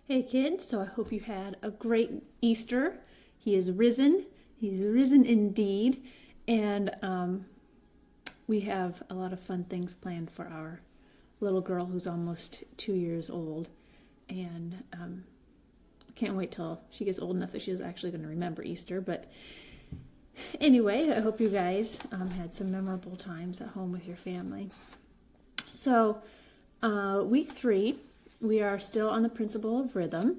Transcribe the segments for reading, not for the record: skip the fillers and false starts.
Hey kids, so I hope you had a great Easter. He is risen. He's risen indeed. And we have a lot of fun things planned for our little girl who's almost 2 years old. And can't wait till she gets old enough that she's actually going to remember Easter. But anyway, I hope you guys had some memorable times at home with your family. So week 3. We are still on the principle of rhythm.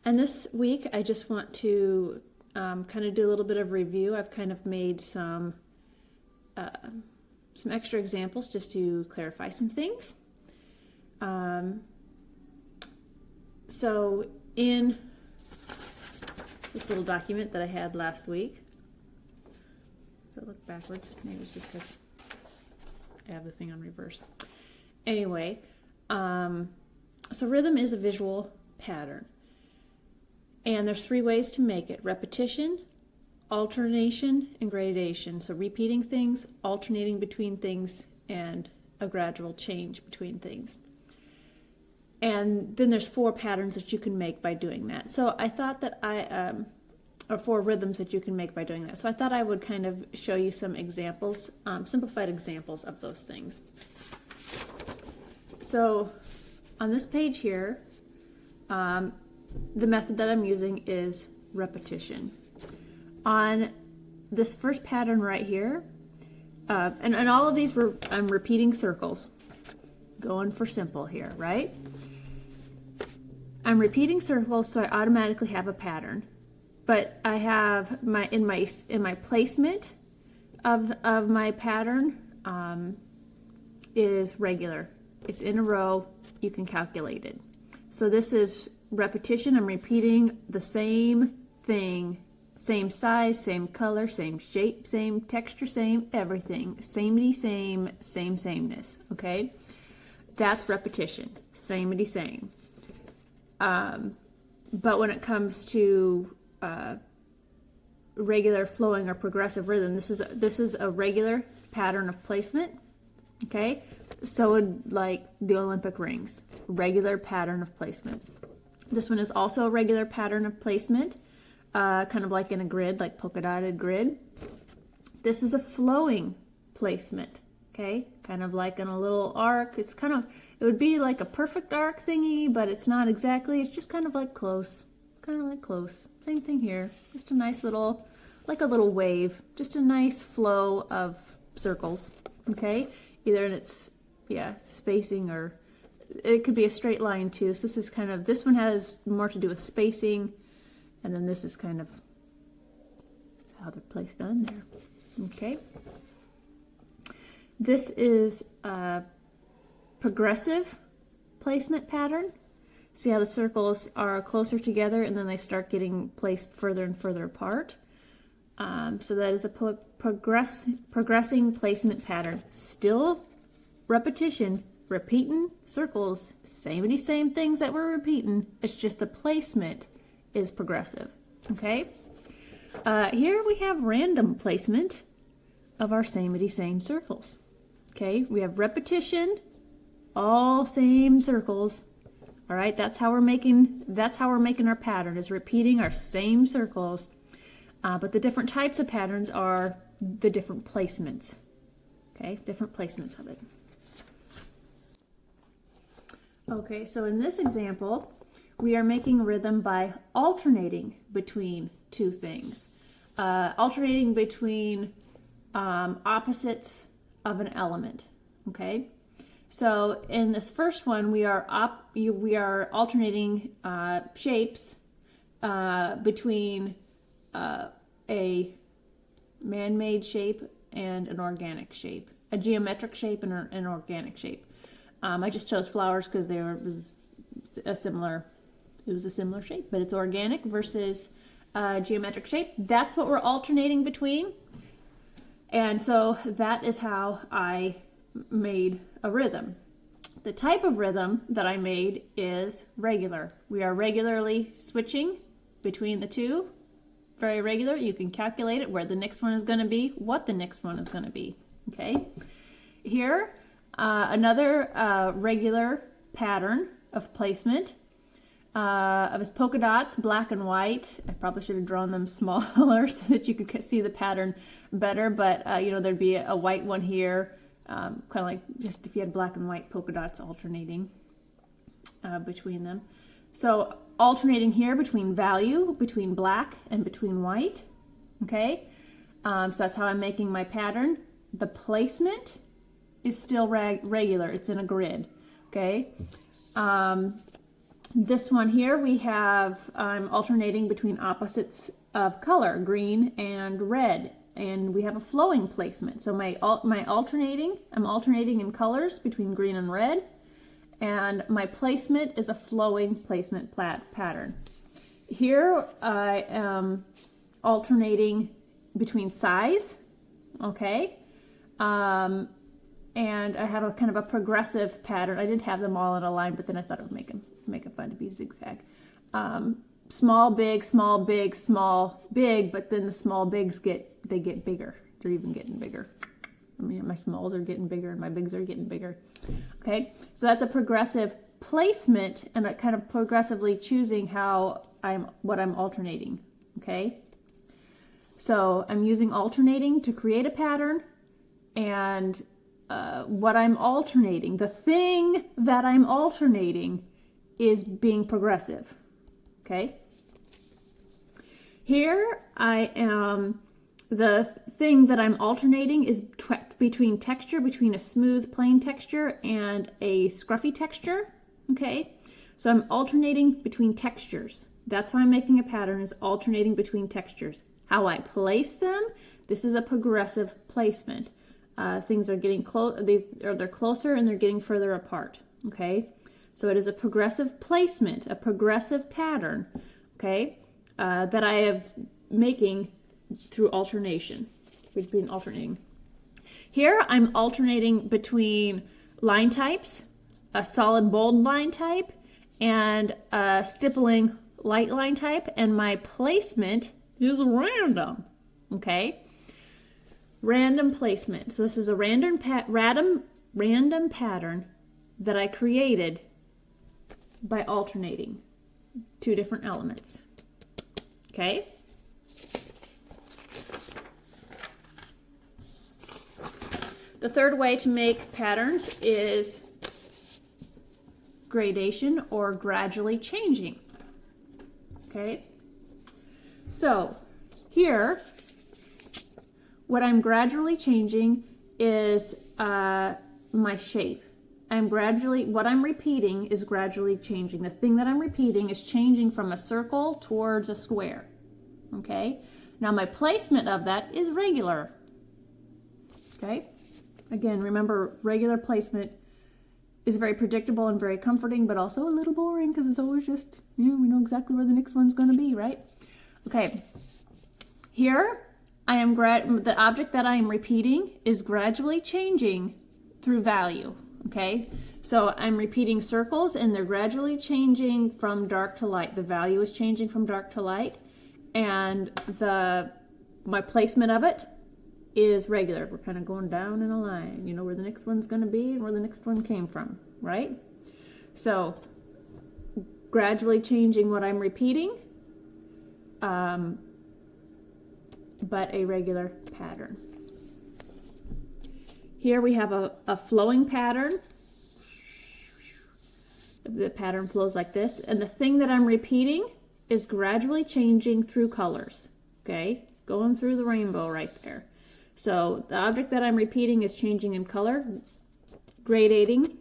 And this week, I just want to kind of do a little bit of review. I've kind of made some extra examples just to clarify some things. So in this little document that I had last week, does it look backwards? Maybe it's just because I have the thing on reverse. Anyway, so rhythm is a visual pattern. And there's 3 ways to make it: repetition, alternation, and gradation. So repeating things, alternating between things, and a gradual change between things. And then there's 4 patterns that you can make by doing that. So I thought that or 4 rhythms that you can make by doing that. So I thought I would kind of show you some examples, simplified examples of those things. So on this page here, the method that I'm using is repetition. On this first pattern right here, and all of these I'm repeating circles, going for simple here, right? I'm repeating circles, so I automatically have a pattern. But I have in my placement of my pattern is regular. It's in a row. You can calculate it. So this is repetition. I'm repeating the same thing, same size, same color, same shape, same texture, same everything, samey same, sameness. Okay, that's repetition, samey same. But when it comes to regular flowing or progressive rhythm, this is a regular pattern of placement. Okay, so like the Olympic rings, regular pattern of placement. This one is also a regular pattern of placement, kind of like in a grid, like polka dotted grid. This is a flowing placement, okay, kind of like in a little arc. It would be like a perfect arc thingy, but it's not exactly. It's just kind of like close, Same thing here, just a nice little, like a little wave, just a nice flow of circles, okay. Either in its spacing, or it could be a straight line too. So this one has more to do with spacing, and then this is kind of how they're placed on there. Okay. This is a progressive placement pattern. See how the circles are closer together and then they start getting placed further and further apart. So that is a progressing placement pattern. Still repetition, repeating circles, same things that we're repeating. It's just the placement is progressive. Okay. Here we have random placement of our same circles. Okay. We have repetition, all same circles. All right. That's how we're making our pattern, is repeating our same circles. But the different types of patterns are the different placements. Okay, different placements of it. Okay, so in this example, we are making rhythm by alternating between 2 things. Alternating between opposites of an element. Okay, so in this first one, we are alternating shapes between a man-made shape and an organic shape, a geometric shape and an organic shape. I just chose flowers because it was a similar shape, but it's organic versus geometric shape. That's what we're alternating between. And so that is how I made a rhythm. The type of rhythm that I made is regular. We are regularly switching between the 2. Very regular. You can calculate it, where the next one is going to be, what the next one is going to be. Okay. Here, another regular pattern of placement. of his polka dots, black and white. I probably should have drawn them smaller so that you could see the pattern better, but you know, there'd be a white one here, kind of like just if you had black and white polka dots alternating between them. So alternating here between value, between black and between white, okay? So that's how I'm making my pattern. The placement is still regular, it's in a grid, okay? This one here we have, I'm alternating between opposites of color, green and red, and we have a flowing placement. So I'm alternating in colors between green and red, and my placement is a flowing placement pattern. Here I am alternating between size, okay, and I have a kind of a progressive pattern. I did have them all in a line, but then I thought it would make it fun to be zigzag. Small, big, small, big, small, big, but then the small bigs get bigger. They're even getting bigger. I mean, my smalls are getting bigger and my bigs are getting bigger. Okay, so that's a progressive placement and a kind of progressively choosing what I'm alternating. Okay, so I'm using alternating to create a pattern, and what I'm alternating, the thing that I'm alternating, is being progressive. Okay, here I am. The thing that I'm alternating is between texture, between a smooth plain texture and a scruffy texture. Okay, so I'm alternating between textures. That's why I'm making a pattern, is alternating between textures. How I place them, this is a progressive placement. Things are getting close, they're closer and they're getting further apart. Okay, so it is a progressive placement, a progressive pattern, okay, that I am making through alternation, between alternating. Here I'm alternating between line types, a solid bold line type, and a stippling light line type, and my placement is random, okay? Random placement. So this is a random pattern that I created by alternating two different elements, okay? The third way to make patterns is gradation or gradually changing. Okay, so here what I'm gradually changing is my shape. What I'm repeating is gradually changing. The thing that I'm repeating is changing from a circle towards a square. Okay, now my placement of that is regular. Okay, again, remember, regular placement is very predictable and very comforting, but also a little boring because it's always just, you know, we know exactly where the next one's going to be, right? Okay, here I am the object that I am repeating is gradually changing through value. Okay, so I'm repeating circles and they're gradually changing from dark to light. The value is changing from dark to light, and my placement of it is regular. We're kind of going down in a line. You know where the next one's going to be and where the next one came from, right? So gradually changing what I'm repeating, but a regular pattern. Here we have a flowing pattern. The pattern flows like this, and the thing that I'm repeating is gradually changing through colors. Okay, going through the rainbow right there. So the object that I'm repeating is changing in color, graduating,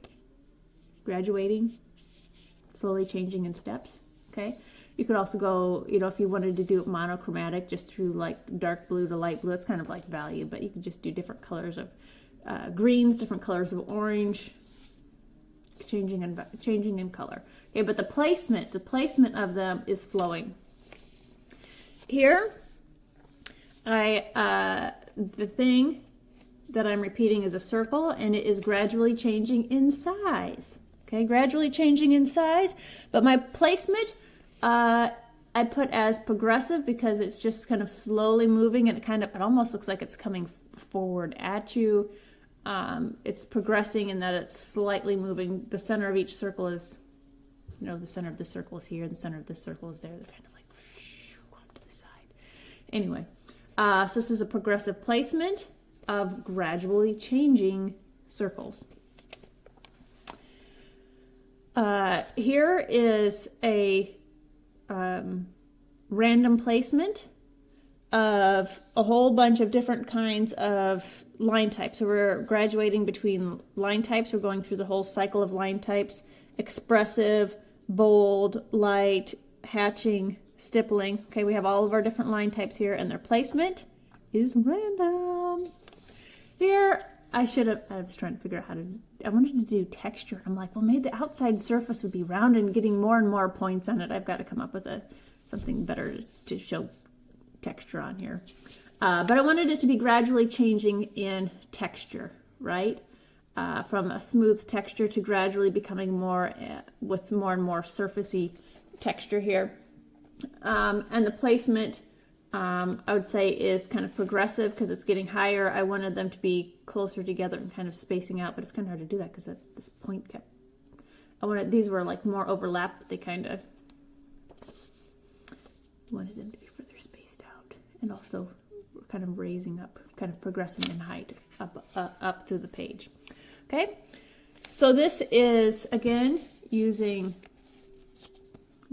slowly changing in steps. Okay, you could also go, you know, if you wanted to do it monochromatic, just through like dark blue to light blue. It's kind of like value, but you could just do different colors of greens, different colors of orange, changing in color. Okay, but the placement of them is flowing. Here, the thing that I'm repeating is a circle, and it is gradually changing in size. Okay, gradually changing in size, but my placement I put as progressive because it's just kind of slowly moving, and it almost looks like it's coming forward at you. It's progressing in that it's slightly moving. The center of each circle is you know, the center of the circle is here, and the center of this circle is there. They're kind of like off to the side. Anyway, so this is a progressive placement of gradually changing circles. Here is a random placement of a whole bunch of different kinds of line types. So we're graduating between line types. We're going through the whole cycle of line types: expressive, bold, light, hatching, stippling. Okay, we have all of our different line types here, and their placement is random. Here, I was trying to figure out I wanted to do texture. I'm like, well, maybe the outside surface would be round and getting more and more points on it. I've got to come up with something better to show texture on here. But I wanted it to be gradually changing in texture, right? From a smooth texture to gradually becoming more with more and more surfacey texture here. And the placement, I would say, is kind of progressive because it's getting higher. I wanted them to be closer together and kind of spacing out, but it's kind of hard to do that because this point kept, these were like more overlapped, but they kind of wanted them to be further spaced out. And also kind of raising up, kind of progressing in height up through the page. Okay, so this is, again, using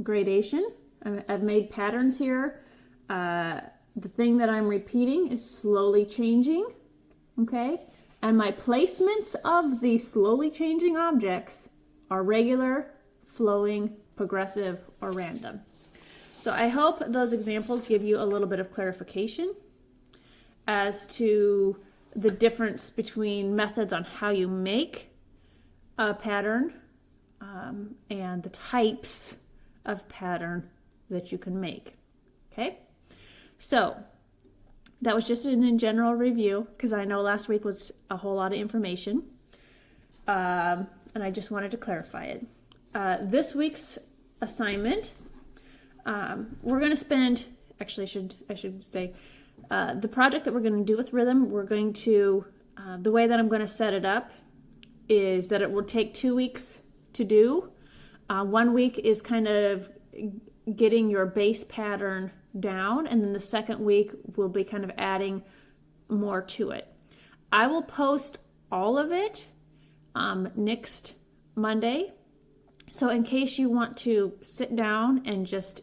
gradation. I've made patterns here. The thing that I'm repeating is slowly changing, okay? And my placements of these slowly changing objects are regular, flowing, progressive, or random. So I hope those examples give you a little bit of clarification as to the difference between methods on how you make a pattern and the types of pattern that you can make. Okay, so that was just in general review because I know last week was a whole lot of information, and I just wanted to clarify it. This week's assignment, we're going to spend, actually I should say, the project that we're going to do with rhythm, we're going to, the way that I'm going to set it up is that it will take 2 weeks to do. 1 week is kind of getting your base pattern down, and then the second week will be kind of adding more to it. I will post all of it next Monday. So in case you want to sit down and just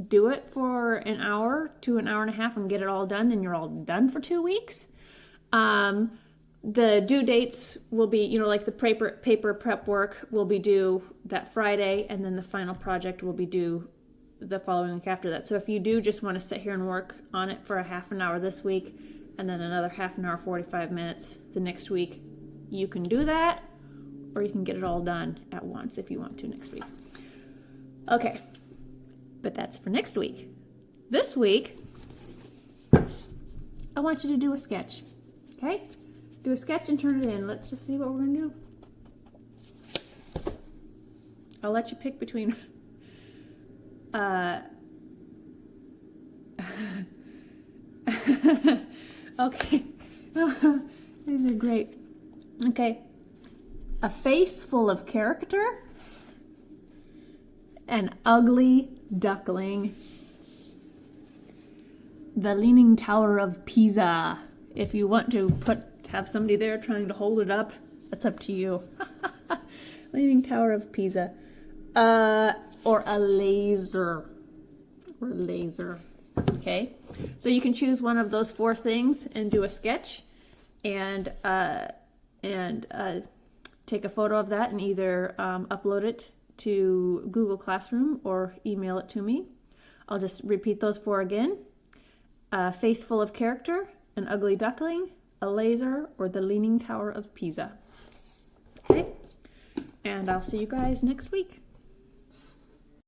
do it for an hour to an hour and a half and get it all done, then you're all done for 2 weeks. The due dates will be, you know, like the paper prep work will be due that Friday, and then the final project will be due the following week after that. So if you do just want to sit here and work on it for a half an hour this week, and then another half an hour, 45 minutes the next week, you can do that, or you can get it all done at once if you want to next week. Okay, but that's for next week. This week, I want you to do a sketch, okay? Do a sketch and turn it in. Let's just see what we're gonna do. I'll let you pick between okay. These are great. Okay. A face full of character, an ugly duckling, the Leaning Tower of Pisa. If you want to have somebody there trying to hold it up, that's up to you. Leaning Tower of Pisa. Or a laser. Or a laser. Okay? So you can choose one of those 4 things and do a sketch and take a photo of that and either upload it to Google Classroom or email it to me. I'll just repeat those 4 again. A face full of character, an ugly duckling, a laser, or the Leaning Tower of Pisa. Okay? And I'll see you guys next week.